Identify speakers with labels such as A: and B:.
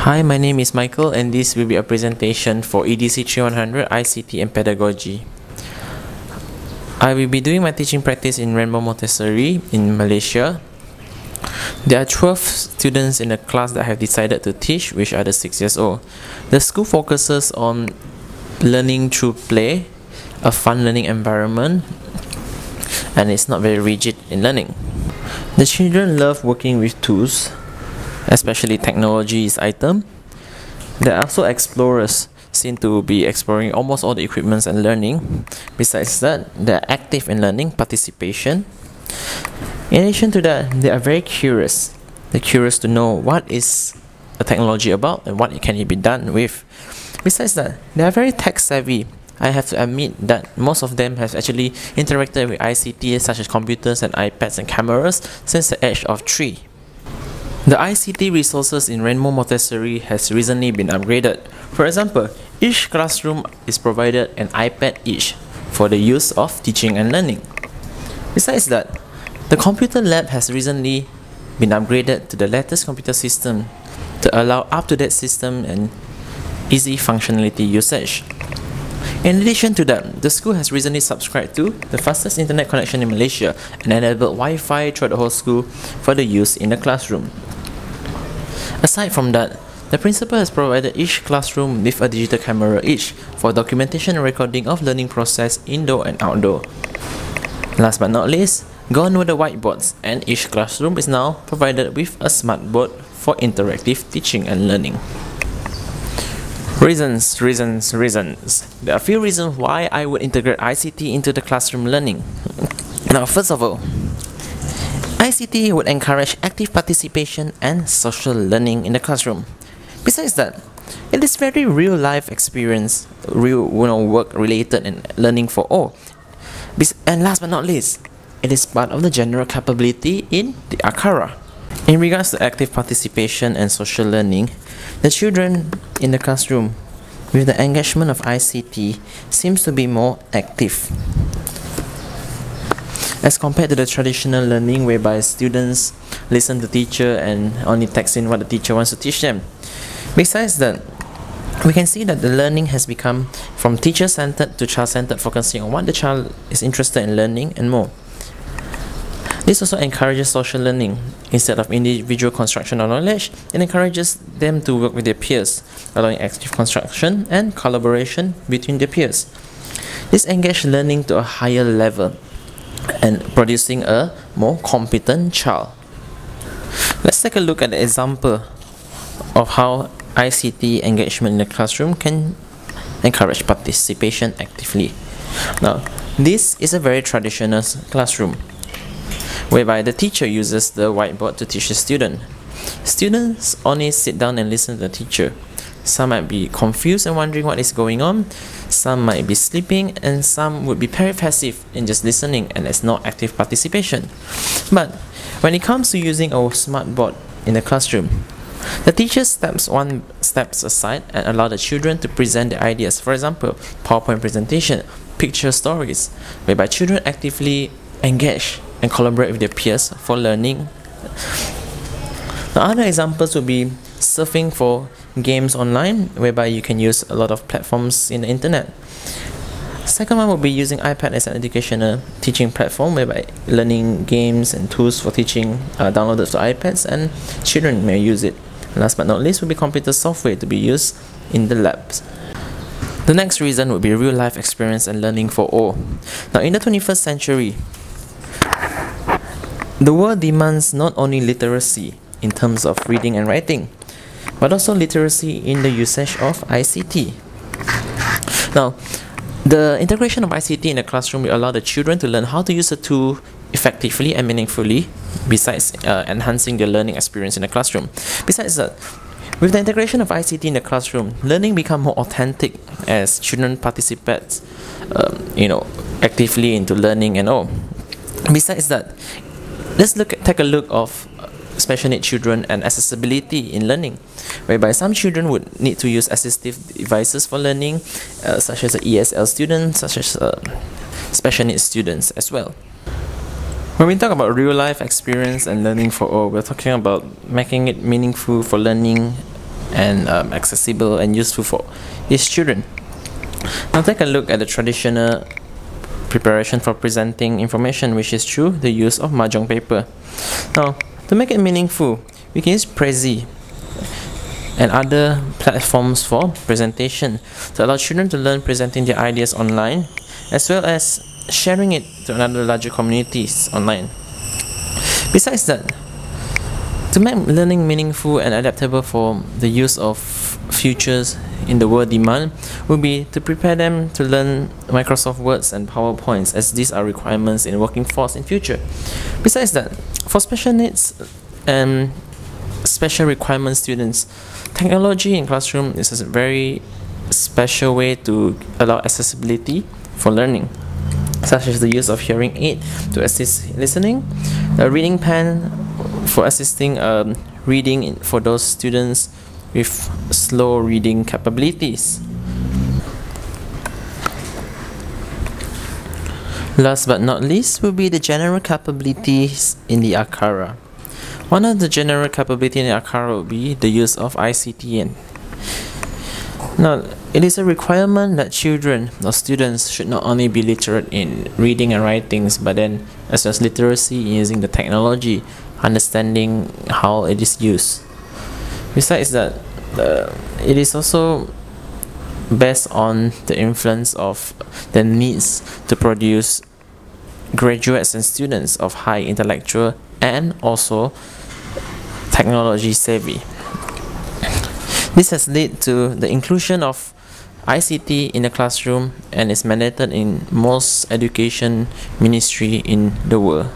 A: Hi, my name is Michael and this will be a presentation for EDC3100 ICT and Pedagogy. I will be doing my teaching practice in Rainbow Montessori in Malaysia. There are 12 students in the class that have decided to teach, which are the 6 years old. The school focuses on learning through play, a fun learning environment, and it's not very rigid in learning. The children love working with tools, especially technology's item. There are also explorers, seen to be exploring almost all the equipments and learning. Besides that, they are active in learning participation. In addition to that, they are very curious. They're curious to know what is a technology about and what can it be done with. Besides that, they are very tech savvy. I have to admit that most of them have actually interacted with ICT such as computers and iPads and cameras since the age of 3. The ICT resources in Rainbow Montessori has recently been upgraded. For example, each classroom is provided an iPad each for the use of teaching and learning. Besides that, the computer lab has recently been upgraded to the latest computer system to allow up-to-date system and easy functionality usage. In addition to that, the school has recently subscribed to the fastest internet connection in Malaysia and enabled Wi-Fi throughout the whole school for the use in the classroom. Aside from that, the principal has provided each classroom with a digital camera each for documentation and recording of learning process indoor and outdoor. Last but not least, gone were the whiteboards, and each classroom is now provided with a smartboard for interactive teaching and learning. Reasons. There are a few reasons why I would integrate ICT into the classroom learning. Now, first of all, ICT would encourage active participation and social learning in the classroom. Besides that, it is very real-life experience, real work-related and learning for all. And last but not least, it is part of the general capability in the ACARA. In regards to active participation and social learning, the children in the classroom with the engagement of ICT seems to be more active as compared to the traditional learning whereby students listen to teacher and only text in what the teacher wants to teach them. Besides that, we can see that the learning has become from teacher-centered to child-centered, focusing on what the child is interested in learning and more. This also encourages social learning. Instead of individual construction of knowledge, it encourages them to work with their peers, allowing active construction and collaboration between their peers. This engages learning to a higher level and producing a more competent child. Let's take a look at the example of how ICT engagement in the classroom can encourage participation actively. Now, this is a very traditional classroom whereby the teacher uses the whiteboard to teach the student. Students only sit down and listen to the teacher. Some might be confused and wondering what is going on, some might be sleeping, and some would be very passive in just listening and there's no active participation. But when it comes to using our smartboard in the classroom, the teacher steps aside and allow the children to present their ideas. For example, PowerPoint presentation, picture stories, whereby children actively engage and collaborate with their peers for learning. Now, other examples would be surfing for games online, whereby you can use a lot of platforms in the internet. Second one would be using iPad as an educational teaching platform, whereby learning games and tools for teaching are downloaded to iPads and children may use it. Last but not least would be computer software to be used in the labs. The next reason would be real-life experience and learning for all. Now, in the 21st century, the world demands not only literacy in terms of reading and writing, but also literacy in the usage of ICT. Now, the integration of ICT in the classroom will allow the children to learn how to use the tool effectively and meaningfully, besides enhancing their learning experience in the classroom. Besides that, with the integration of ICT in the classroom, learning becomes more authentic as children participate actively into learning and all. Besides that, let's take a look of special need children and accessibility in learning, whereby some children would need to use assistive devices for learning, such as the ESL students, such as special needs students as well. When we talk about real life experience and learning for all, we're talking about making it meaningful for learning and accessible and useful for each children. Now take a look at the traditional preparation for presenting information, which is through the use of mahjong paper. Now, to make it meaningful, we can use Prezi and other platforms for presentation to allow children to learn presenting their ideas online, as well as sharing it to another larger communities online. Besides that, to make learning meaningful and adaptable for the use of futures in the world demand would be to prepare them to learn Microsoft Words and PowerPoints, as these are requirements in working force in future. Besides that, for special needs and special requirement students, technology in classroom is a very special way to allow accessibility for learning, such as the use of hearing aid to assist listening, a reading pen for assisting reading for those students with slow reading capabilities. Last but not least will be the general capabilities in the Akara. One of the general capabilities in the Akara will be the use of ICT. Now, it is a requirement that children or students should not only be literate in reading and writings, but then as well as literacy in using the technology, understanding how it is used. Besides that, it is also based on the influence of the needs to produce graduates and students of high intellectual and also technology savvy. This has led to the inclusion of ICT in the classroom and is mandated in most education ministry in the world.